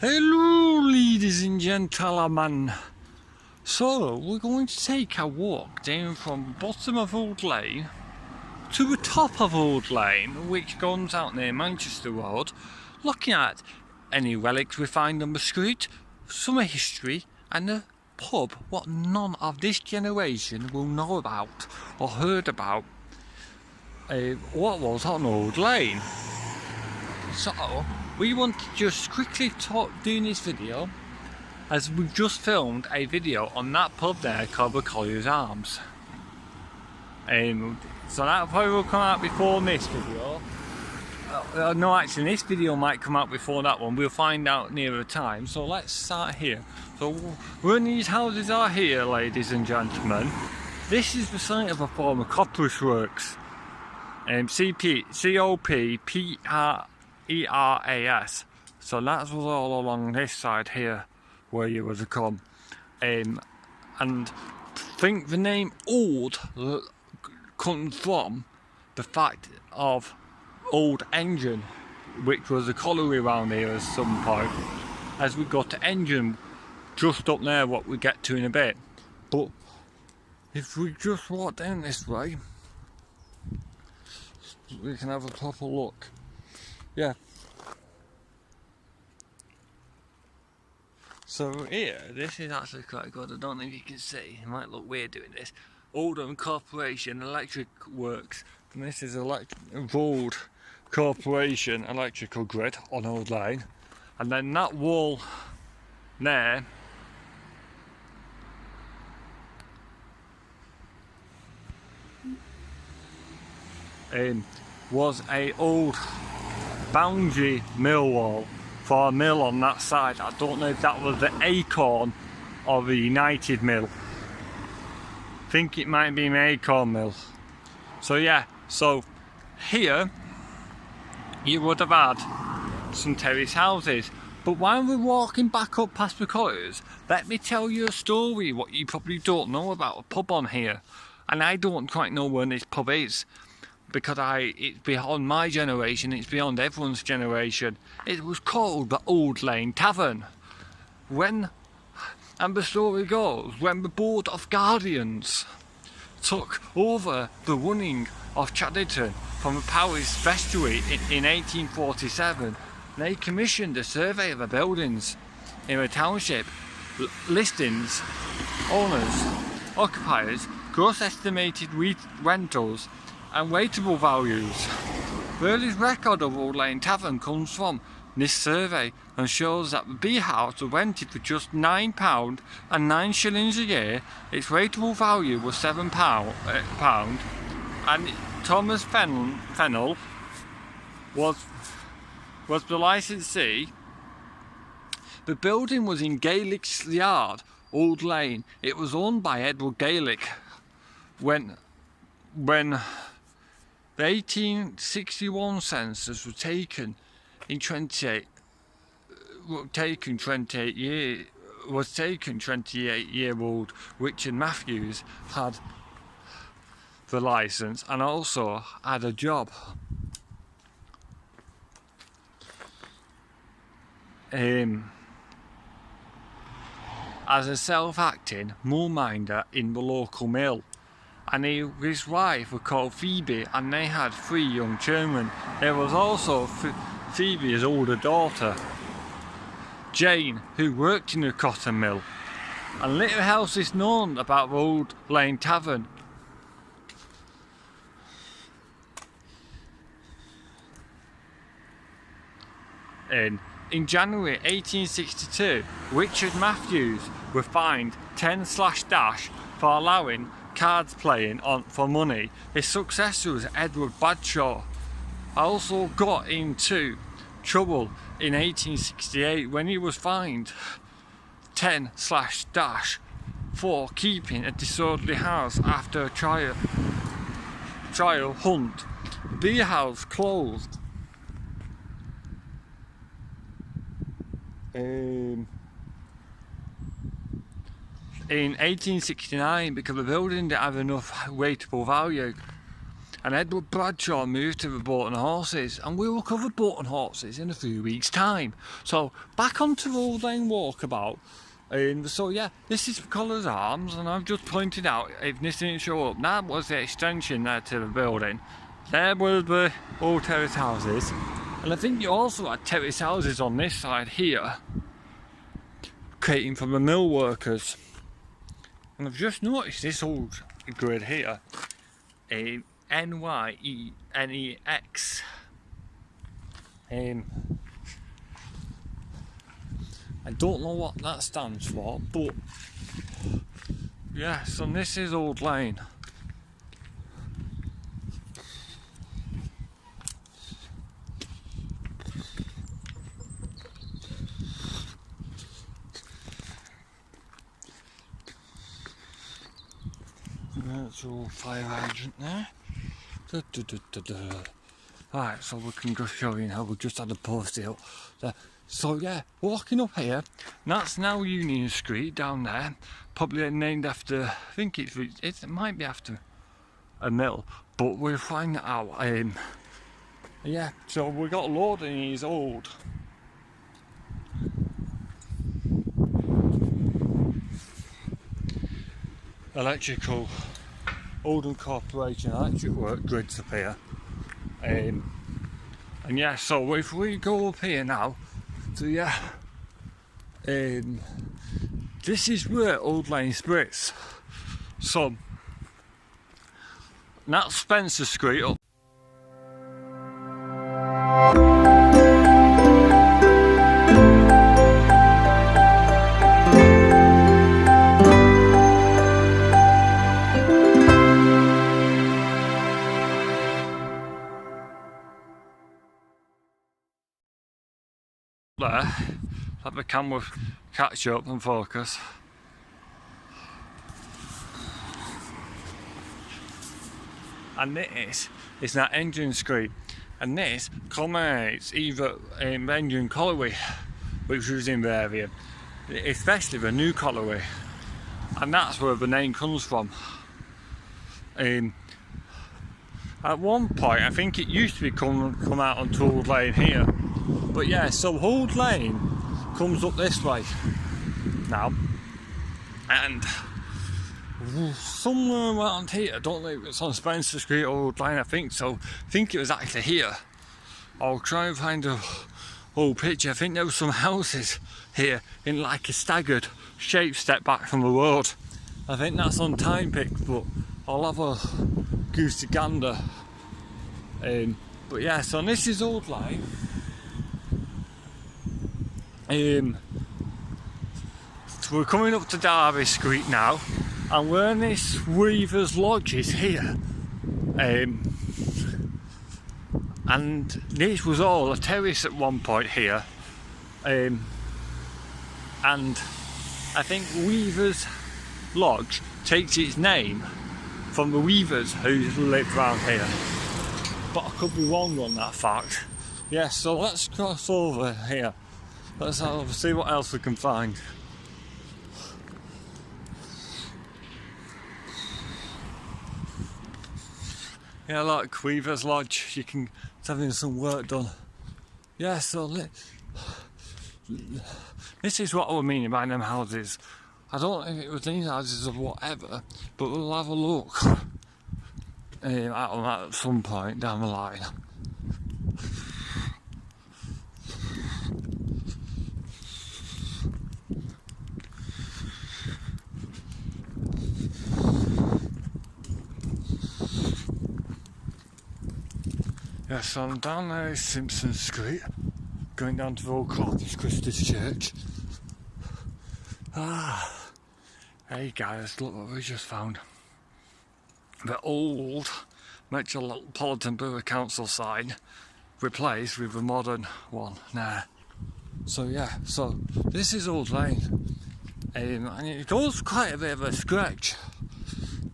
Hello ladies and gentlemen. So we're going to take a walk down from bottom of Old Lane to the top of Old Lane, which goes out near Manchester Road, looking at any relics we find on the street, some history and a pub what none of this generation will know about or heard about. What was on Old Lane. So we want to just quickly doing this video as we've just filmed a video on that pub there called the Collier's Arms. So that probably will come out before this video. No, actually this video might come out before that one. We'll find out nearer time. So let's start here. So when these houses are here, ladies and gentlemen, this is the site of a former copper's works. COPPERAS. So that was all along this side here where you were to come. And think the name Old comes from the fact of old engine, which was a colliery around here at some point. As we got to engine just up there, what we get to in a bit. But if we just walk down this way, we can have a proper look. Yeah. So here, this is actually quite good. I don't know if you can see. It might look weird doing this. Oldham Corporation Electric Works. And this is Old Corporation Electrical Grid on Old Lane. And then that wall there was a old boundary mill wall for a mill on that side. I don't know if that was the Acorn or the United Mill. I think it might be an Acorn Mill. So yeah, so here you would have had some terrace houses. But while we're walking back up past the Colliers, let me tell you a story what you probably don't know about a pub on here. And I don't quite know where this pub is, because it's beyond my generation, it's beyond everyone's generation. It was called the Old Lane Tavern. And the story goes, when the Board of Guardians took over the running of Chadderton from the Powys Vestry in 1847, they commissioned a survey of the buildings in the township, listings, owners, occupiers, gross estimated rentals and rateable values. The earliest record of Old Lane Tavern comes from this survey and shows that the beer house was rented for just £9 and 9 shillings a year. Its rateable value was £7, and Thomas Fennell was the licensee. The building was in Gaelick's Yard, Old Lane. It was owned by Edward Gaelic. When the 1861 census was taken in 28 year old Richard Matthews had the license and also had a job as a self-acting mill minder in the local mill. And his wife was called Phoebe, and they had 3 young children. There was also Phoebe's older daughter, Jane, who worked in the cotton mill. And little else is known about the Old Lane Tavern. In January 1862, Richard Matthews was fined 10/dash for allowing cards playing for money. His successor was Edward Bradshaw. Also got into trouble in 1868 when he was fined 10/dash for keeping a disorderly house after a trial hunt. The beer house closed in 1869 because the building didn't have enough rateable value. and Edward Bradshaw moved to the Bolton Horses, and we will cover Bolton Horses in a few weeks' time. So back onto Old Lane Walkabout. So yeah, this is Collars Arms, and I've just pointed out, if this didn't show up, that was the extension there to the building. There were the old terrace houses, and I think you also had terrace houses on this side here, creating from the mill workers. And I've just noticed this old grid here, a NYENEX. I don't know what that stands for, but yeah, so this is Old Lane. That's all fire hydrant there. Right, so we can just show you now, we just had a post hill there. So yeah, walking up here, that's now Union Street down there, probably named after, I think it might be after a mill, but we'll find that out. Yeah, so we got a load of these old electrical, Oldham Corporation electric work grids up here. And yeah, so if we go up here now, so yeah, this is where Old Lane splits. So that's Spencer Street up. There, let the camera catch up and focus. And this is that engine street, and this culminates either in engine colliery, which was in the area, especially the new colliery, and that's where the name comes from. At one point, I think it used to be come out on Old Lane here. But yeah, so Old Lane comes up this way now, and somewhere around here, I don't know if it's on Spencer Street or Old Lane, I think so. I think it was actually here. I'll try and find a old picture. I think there were some houses here in like a staggered shape step back from the road. I think that's on time pick, but I'll have a goosey gander. But yeah, so this is Old Lane. So we're coming up to Derby Street now, and we're in this Weaver's Lodge is here, and this was all a terrace at one point here, and I think Weaver's Lodge takes its name from the weavers who lived around here, but I could be wrong on that fact. Yeah, so let's cross over here. Let's see what else we can find. Yeah, like Weaver's Lodge, you can, it's having some work done. Yeah, so this is what I was meaning by them houses. I don't know if it was these houses or whatever, but we'll have a look at them at some point down the line. Yeah, so I'm down there at Simpson Street, going down to the old Corpus Christi Church. Hey guys, look what we just found. The old Metropolitan Borough Council sign replaced with a modern one now. So yeah, so this is Old Lane, and it goes quite a bit of a stretch.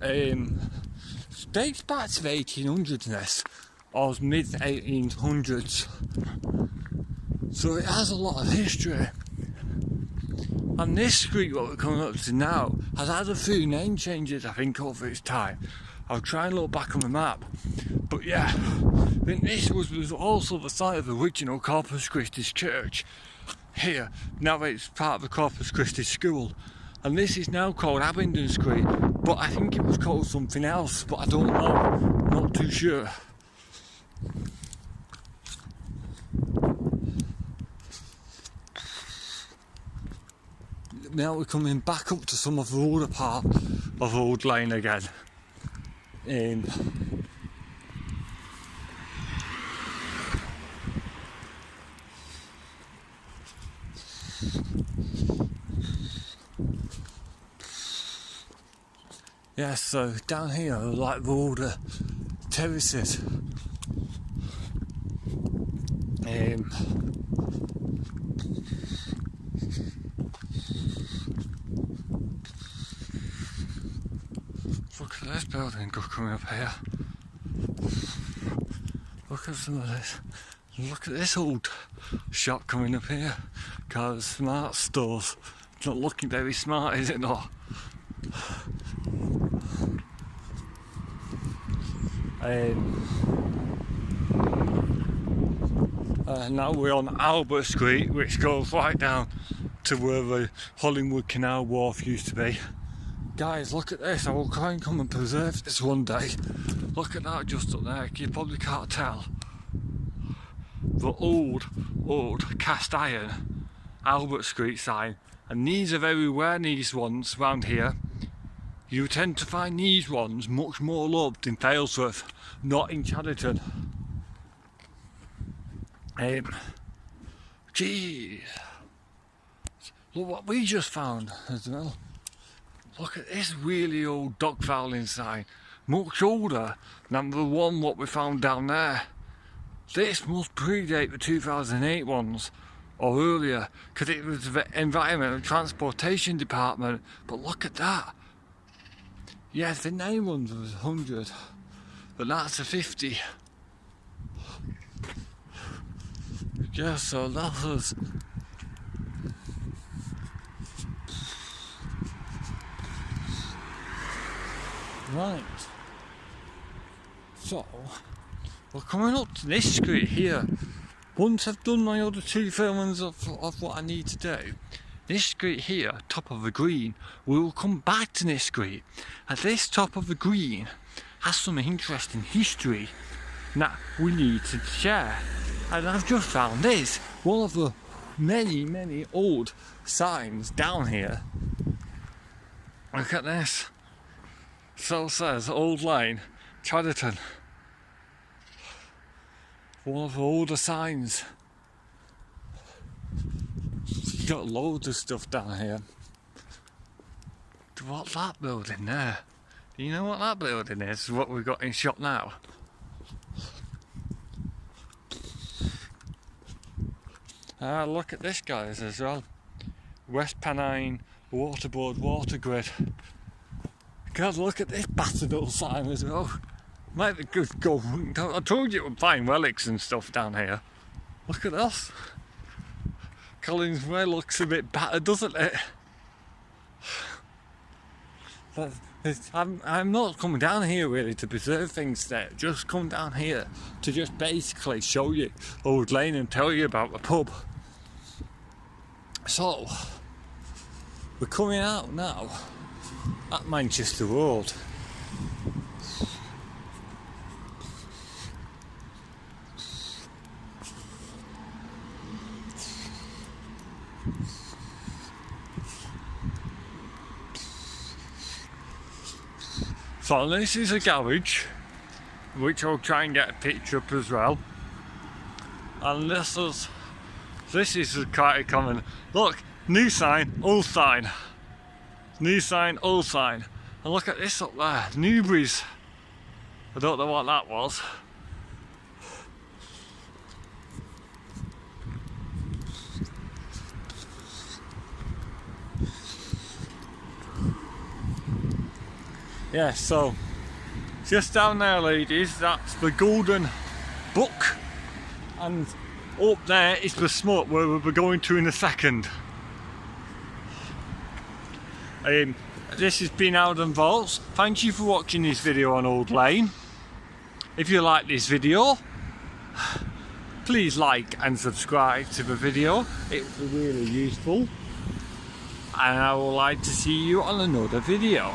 Dates back to the 1800s this, or mid 1800s, so it has a lot of history. And this street, what we're coming up to now, has had a few name changes, I think, over its time. I'll try and look back on the map, But yeah, then this was also the site of the original Corpus Christi church. Here, now it's part of the Corpus Christi school. And this is now called Abingdon Street, but I think it was called something else, but I don't know, not too sure. Now we're coming back up to some of the older part of Old Lane again. Yeah, so down here are like the older terraces. Look at this building coming up here. Look at some of this. Look at this old shop coming up here. Called Smart Stores. It's not looking very smart, is it not? Now we're on Albert Street, which goes right down to where the Hollinwood Canal Wharf used to be. Guys, look at this. I will try and come and preserve this one day. Look at that just up there. You probably can't tell. The old cast iron Albert Street sign. And these are very rare, these ones around here. You tend to find these ones much more loved in Failsworth, not in Chadderton. Geez. Look what we just found as well. Look at this really old dog fouling sign. Much older than the one what we found down there. This must predate the 2008 ones, or earlier, because it was the Environment and Transportation Department. But look at that. Yes, the name ones was 100, but that's a 50. Yeah, so that was... Right. So, we're coming up to this street here. Once I've done my other two filmings of what I need to do, this street here, top of the green, we will come back to this street. And this top of the green has some interesting history that we need to share. And I've just found this, one of the many old signs down here. Look at this. So says Old Lane, Chadderton. One of the older signs. You got loads of stuff down here. What's that building there? Do you know what that building is? What we've got in shop now? Look at this, guys, as well. West Pennine Waterboard Water Grid. God, look at this battered old sign as well. Might be good go. I told you to find relics and stuff down here. Look at this. Collins Way looks a bit battered, doesn't it? But I'm not coming down here really to preserve things there. Just come down here to just basically show you Old Lane and tell you about the pub. So, we're coming out now at Manchester Road. So this is a garage, which I'll try and get a picture up as well. And this is quite common. Look, new sign, old sign. New sign, old sign. And look at this up there, Newbury's. I don't know what that was. Yeah, so just down there, ladies, that's the Golden Book, and up there is the Smut, where we'll be going to in a second. This has been Alden Vaults. Thank you for watching this video on Old Lane. If you like this video, please like and subscribe to the video. It would be really useful. And I would like to see you on another video.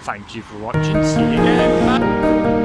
Thank you for watching. See you again. Bye.